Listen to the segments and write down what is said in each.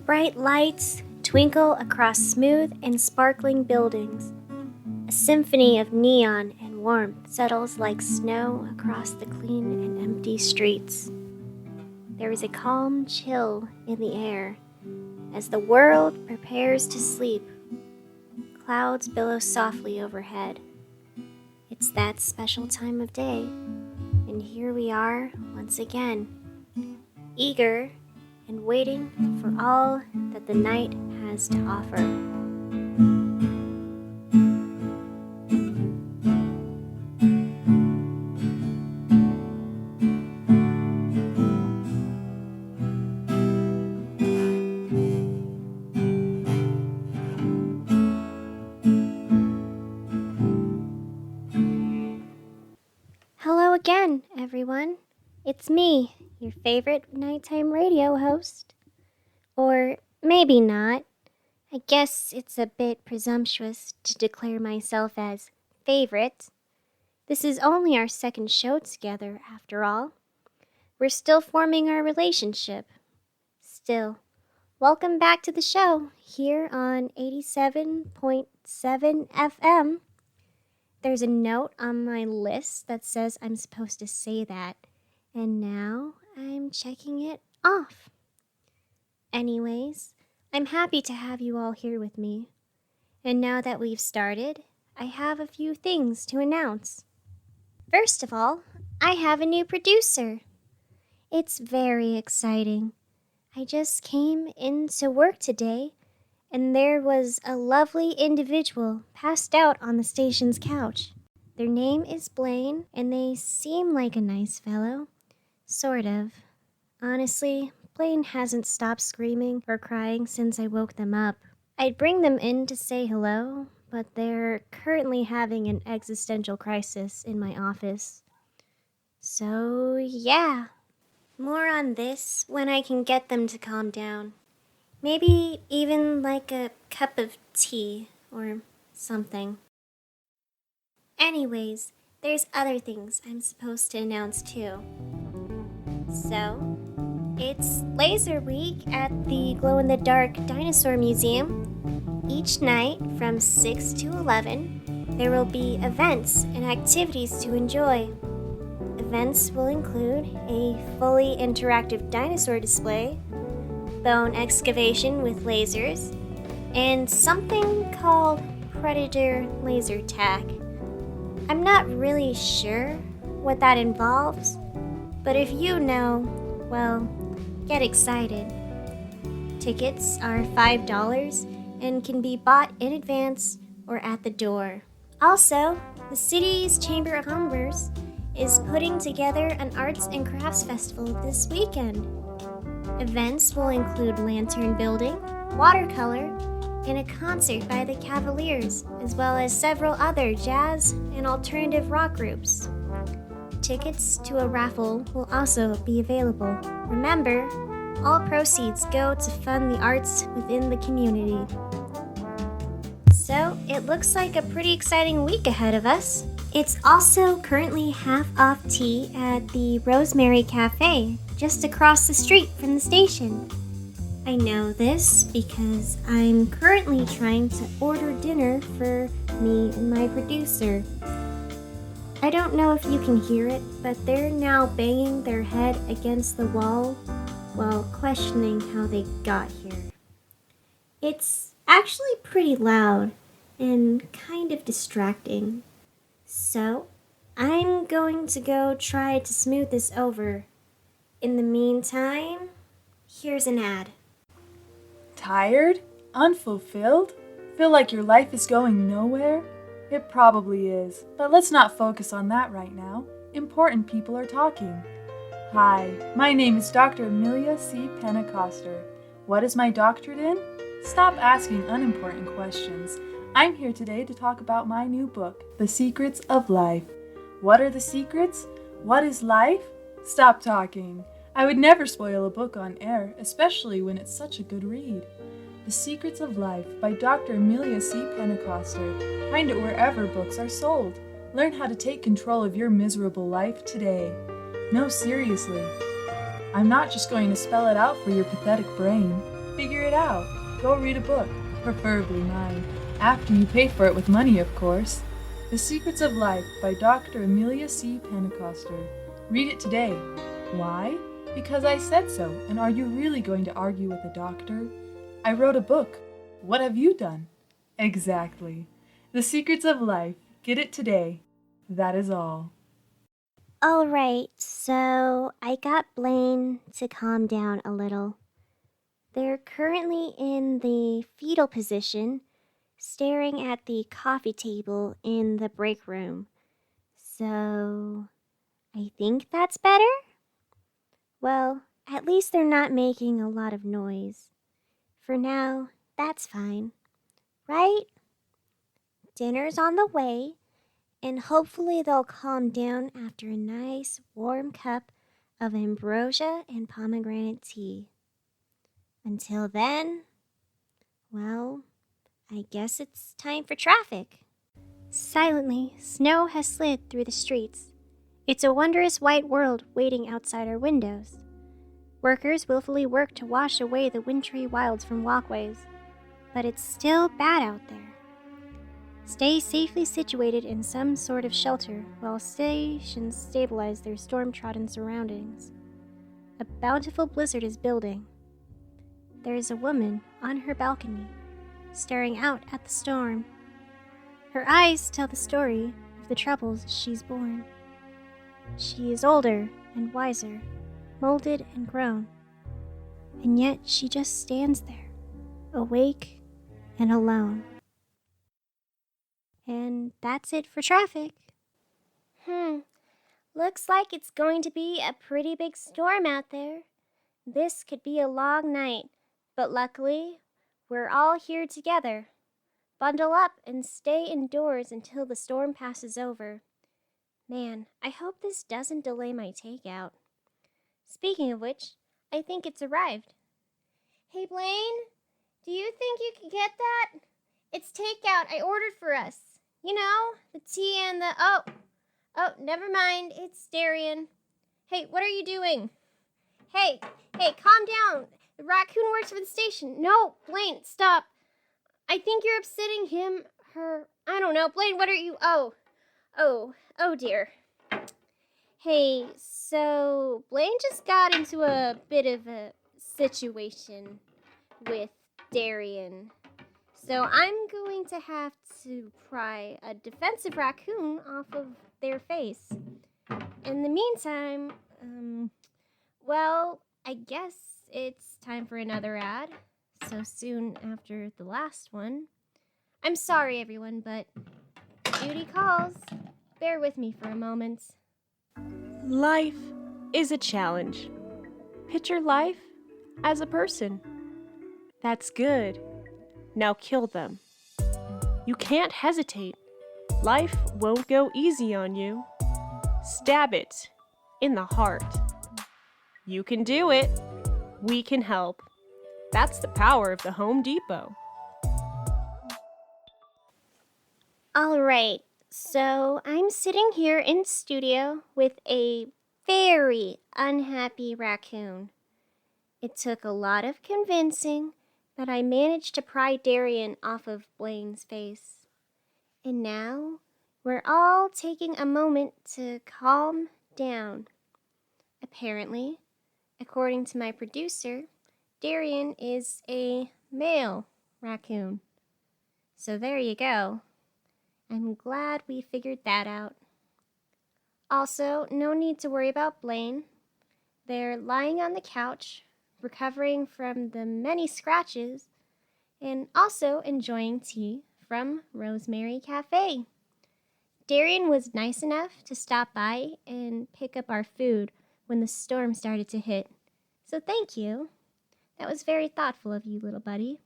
Bright lights twinkle across smooth and sparkling buildings. A symphony of neon and warmth settles like snow across the clean and empty streets. There is a calm chill in the air as the world prepares to sleep. Clouds billow softly overhead. It's that special time of day, and here we are once again, eager and waiting for all that the night has to offer. Hello again, everyone. It's me, your favorite nighttime radio host. Or maybe not. I guess it's a bit presumptuous to declare myself as favorite. This is only our second show together, after all. We're still forming our relationship. Still, welcome back to the show here on 87.7 FM. There's a note on my list that says I'm supposed to say that, and now I'm checking it off. Anyways, I'm happy to have you all here with me. And now that we've started, I have a few things to announce. First of all, I have a new producer. It's very exciting. I just came into work today, and there was a lovely individual passed out on the station's couch. Their name is Blaine, and they seem like a nice fellow. Sort of. Honestly, Blaine hasn't stopped screaming or crying since I woke them up. I'd bring them in to say hello, but they're currently having an existential crisis in my office. So, yeah. More on this when I can get them to calm down. Maybe even like a cup of tea or something. Anyways, there's other things I'm supposed to announce too. So, it's Laser Week at the Glow-in-the-Dark Dinosaur Museum. Each night from 6 to 11, there will be events and activities to enjoy. Events will include a fully interactive dinosaur display, bone excavation with lasers, and something called Predator Laser Tag. I'm not really sure what that involves, but if you know, well, get excited. Tickets are $5 and can be bought in advance or at the door. Also, the city's Chamber of Commerce is putting together an arts and crafts festival this weekend. Events will include lantern building, watercolor, and a concert by the Cavaliers, as well as several other jazz and alternative rock groups. Tickets to a raffle will also be available. Remember, all proceeds go to fund the arts within the community. So, it looks like a pretty exciting week ahead of us. It's also currently half-off tea at the Rosemary Cafe, just across the street from the station. I know this because I'm currently trying to order dinner for me and my producer. I don't know if you can hear it, but they're now banging their head against the wall while questioning how they got here. It's actually pretty loud and kind of distracting. So, I'm going to go try to smooth this over. In the meantime, here's an ad. Tired? Unfulfilled? Feel like your life is going nowhere? It probably is, but let's not focus on that right now. Important people are talking. Hi, my name is Dr. Amelia C. Pentecoster. What is my doctorate in? Stop asking unimportant questions. I'm here today to talk about my new book, The Secrets of Life. What are the secrets? What is life? Stop talking. I would never spoil a book on air, especially when it's such a good read. The Secrets of Life by Dr. Amelia C. Pentecoster. Find it wherever books are sold. Learn how to take control of your miserable life today. No, seriously. I'm not just going to spell it out for your pathetic brain. Figure it out. Go read a book, preferably mine, after you pay for it with money, of course. The Secrets of Life by Dr. Amelia C. Pentecoster. Read it today. Why? Because I said so, and are you really going to argue with a doctor? I wrote a book. What have you done? Exactly. The Secrets of Life. Get it today. That is all. All right, so I got Blaine to calm down a little. They're currently in the fetal position, staring at the coffee table in the break room. So, I think that's better? Well, at least they're not making a lot of noise. For now, that's fine, right? Dinner's on the way, and hopefully they'll calm down after a nice warm cup of ambrosia and pomegranate tea. Until then, well, I guess it's time for traffic. Silently, snow has slid through the streets. It's a wondrous white world waiting outside our windows. Workers willfully work to wash away the wintry wilds from walkways, but it's still bad out there. Stay safely situated in some sort of shelter while stations stabilize their storm-trodden surroundings. A bountiful blizzard is building. There is a woman on her balcony, staring out at the storm. Her eyes tell the story of the troubles she's borne. She is older and wiser, molded and grown, and yet she just stands there, awake and alone. And that's it for traffic. Looks like it's going to be a pretty big storm out there. This could be a long night, but luckily, we're all here together. Bundle up and stay indoors until the storm passes over. Man, I hope this doesn't delay my takeout. Speaking of which, I think it's arrived. Hey Blaine, do you think you can get that? It's takeout I ordered for us. You know, the tea and the... Oh, never mind, it's Darian. Hey, what are you doing? Hey, calm down. The raccoon works for the station. No, Blaine, stop. I think you're upsetting him, her... I don't know. Blaine, what are you... Oh dear. Hey, so Blaine just got into a bit of a situation with Darian. So I'm going to have to pry a defensive raccoon off of their face. In the meantime, well, I guess it's time for another ad. So soon after the last one. I'm sorry, everyone, but duty calls. Bear with me for a moment. Life is a challenge. Picture life as a person. That's good. Now kill them. You can't hesitate. Life won't go easy on you. Stab it in the heart. You can do it. We can help. That's the power of the Home Depot. All right, so I'm sitting here in studio with a very unhappy raccoon. It took a lot of convincing, but I managed to pry Darian off of Blaine's face. And now we're all taking a moment to calm down. Apparently, according to my producer, Darian is a male raccoon. So there you go. I'm glad we figured that out. Also, no need to worry about Blaine. They're lying on the couch, recovering from the many scratches, and also enjoying tea from Rosemary Cafe. Darian was nice enough to stop by and pick up our food when the storm started to hit. So thank you. That was very thoughtful of you, little buddy.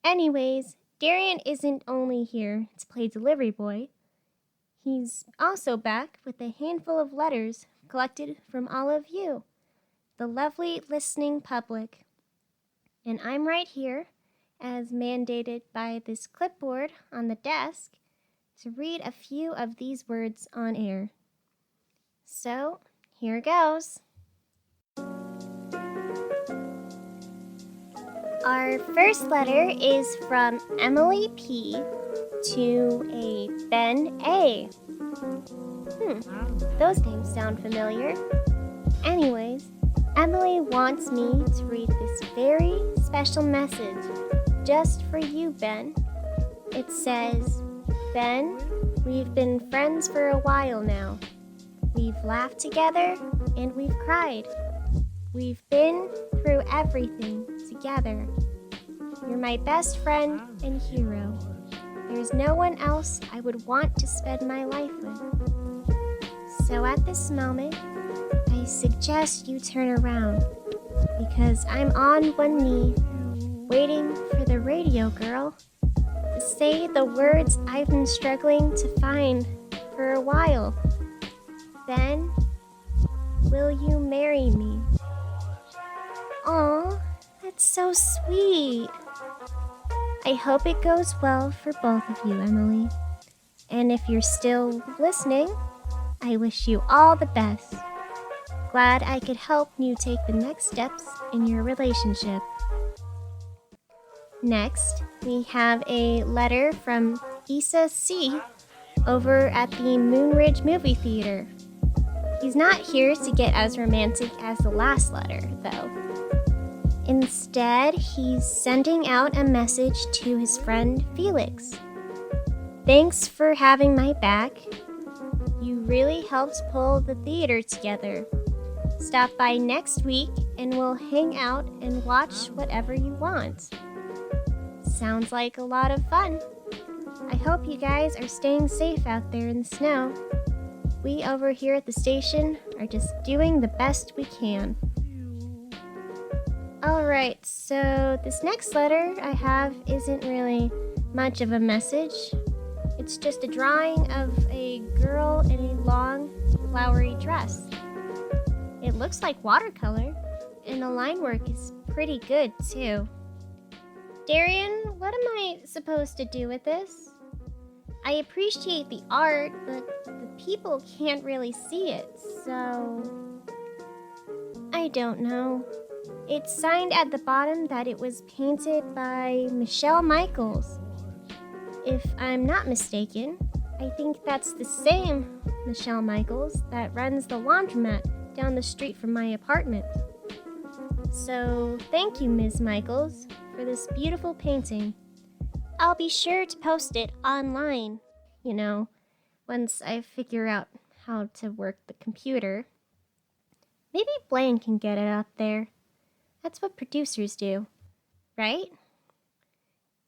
Anyways, Darian isn't only here to play delivery boy. He's also back with a handful of letters collected from all of you, the lovely listening public. And I'm right here, as mandated by this clipboard on the desk, to read a few of these words on air. So, here goes. Our first letter is from Emily P. to a Ben A. Those names sound familiar. Anyways, Emily wants me to read this very special message just for you, Ben. It says, Ben, we've been friends for a while now. We've laughed together and we've cried. We've been through everything together. You're my best friend and hero. There's no one else I would want to spend my life with. So at this moment, I suggest you turn around because I'm on one knee, waiting for the radio girl to say the words I've been struggling to find for a while. Ben, will you marry me? Aw, that's so sweet. I hope it goes well for both of you, Emily. And if you're still listening, I wish you all the best. Glad I could help you take the next steps in your relationship. Next, we have a letter from Issa C. over at the Moonridge Movie Theater. He's not here to get as romantic as the last letter, though. Instead, he's sending out a message to his friend Felix. Thanks for having my back. You really helped pull the theater together. Stop by next week and we'll hang out and watch whatever you want. Sounds like a lot of fun. I hope you guys are staying safe out there in the snow. We over here at the station are just doing the best we can. Alright, so this next letter I have isn't really much of a message. It's just a drawing of a girl in a long, flowery dress. It looks like watercolor, and the line work is pretty good too. Darian, what am I supposed to do with this? I appreciate the art, but the people can't really see it, so... I don't know. It's signed at the bottom that it was painted by Michelle Michaels. If I'm not mistaken, I think that's the same Michelle Michaels that runs the laundromat down the street from my apartment. So thank you, Ms. Michaels, for this beautiful painting. I'll be sure to post it online, once I figure out how to work the computer. Maybe Blaine can get it up there. That's what producers do, right?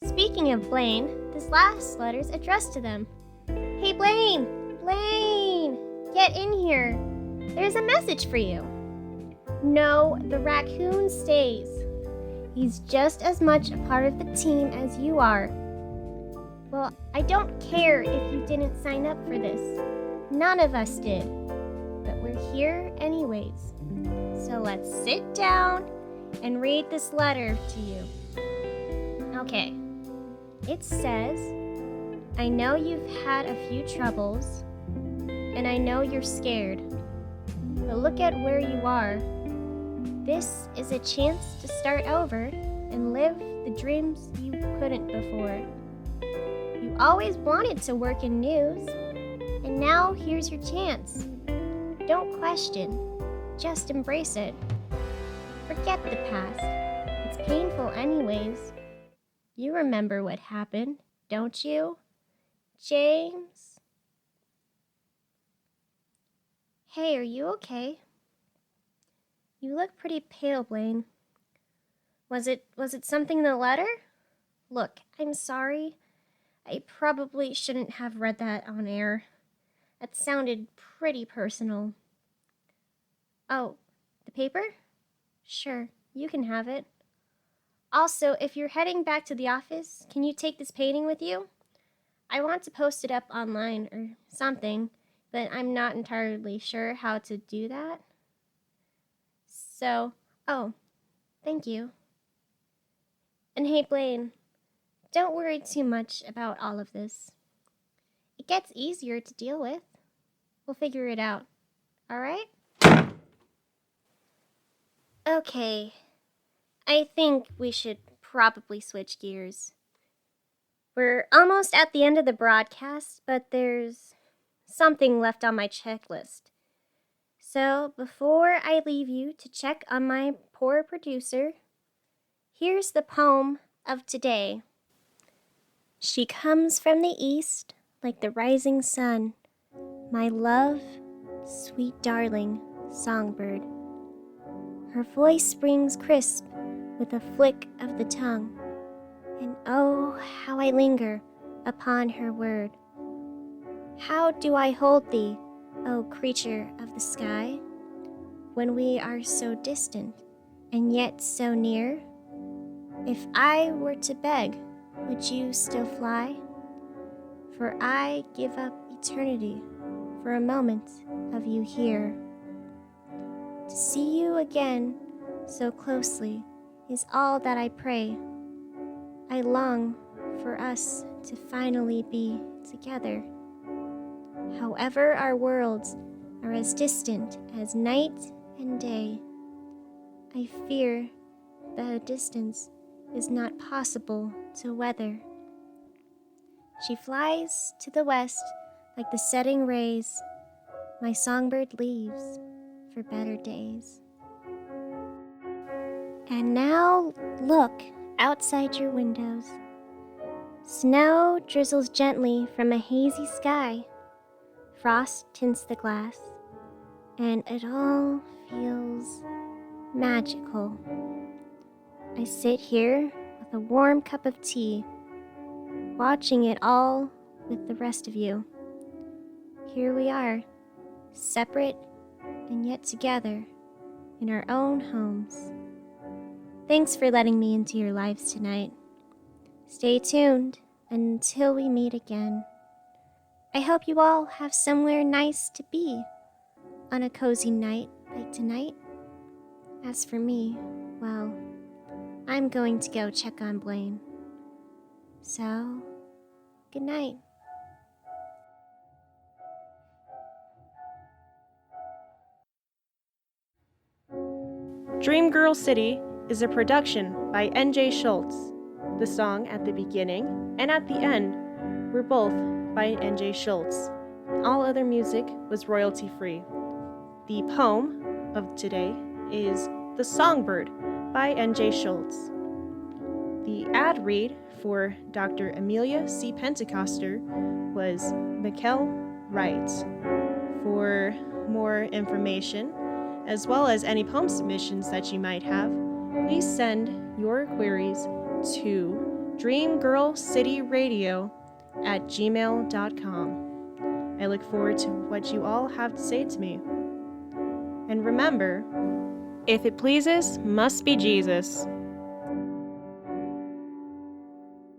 Speaking of Blaine, this last letter's addressed to them. Hey Blaine! Blaine! Get in here! There's a message for you. No, the raccoon stays. He's just as much a part of the team as you are. Well, I don't care if you didn't sign up for this. None of us did. But we're here anyways. So let's sit down and read this letter to you. Okay. It says, I know you've had a few troubles, and I know you're scared. But look at where you are. This is a chance to start over and live the dreams you couldn't before. You always wanted to work in news, and now here's your chance. Don't question, just embrace it. Forget the past. It's painful anyways. You remember what happened, don't you, James? Hey, are you okay? You look pretty pale, Blaine. Was it something in the letter? Look, I'm sorry. I probably shouldn't have read that on air. That sounded pretty personal. Oh, the paper? Sure, you can have it. Also, if you're heading back to the office, can you take this painting with you? I want to post it up online or something, but I'm not entirely sure how to do that. So, thank you. And hey, Blaine, don't worry too much about all of this. It gets easier to deal with. We'll figure it out, all right? Okay, I think we should probably switch gears. We're almost at the end of the broadcast, but there's something left on my checklist. So before I leave you to check on my poor producer, here's the poem of today. She comes from the east like the rising sun, my love, sweet darling, songbird. Her voice rings crisp with a flick of the tongue, and oh, how I linger upon her word. How do I hold thee, O creature of the sky, when we are so distant and yet so near? If I were to beg, would you still fly? For I give up eternity for a moment of you here. To see you again so closely is all that I pray. I long for us to finally be together. However, our worlds are as distant as night and day. I fear the distance is not possible to weather. She flies to the west like the setting rays. My songbird leaves for better days. And now look outside your windows. Snow drizzles gently from a hazy sky. Frost tints the glass, and it all feels magical. I sit here with a warm cup of tea, watching it all with the rest of you. Here we are, separate and yet together in our own homes. Thanks for letting me into your lives tonight. Stay tuned until we meet again. I hope you all have somewhere nice to be on a cozy night like tonight. As for me, well, I'm going to go check on Blaine. So, good night. Dream Girl City is a production by N.J. Schulze. The song at the beginning and at the end were both by N.J. Schulze. All other music was royalty-free. The poem of today is The Songbird by N.J. Schulze. The ad read for Dr. Amelia C. Pentecoster was Mikkel Wright. For more information, as well as any poem submissions that you might have, please send your queries to dreamgirlcityradio@gmail.com. I look forward to what you all have to say to me. And remember, if it pleases, must be Jesus.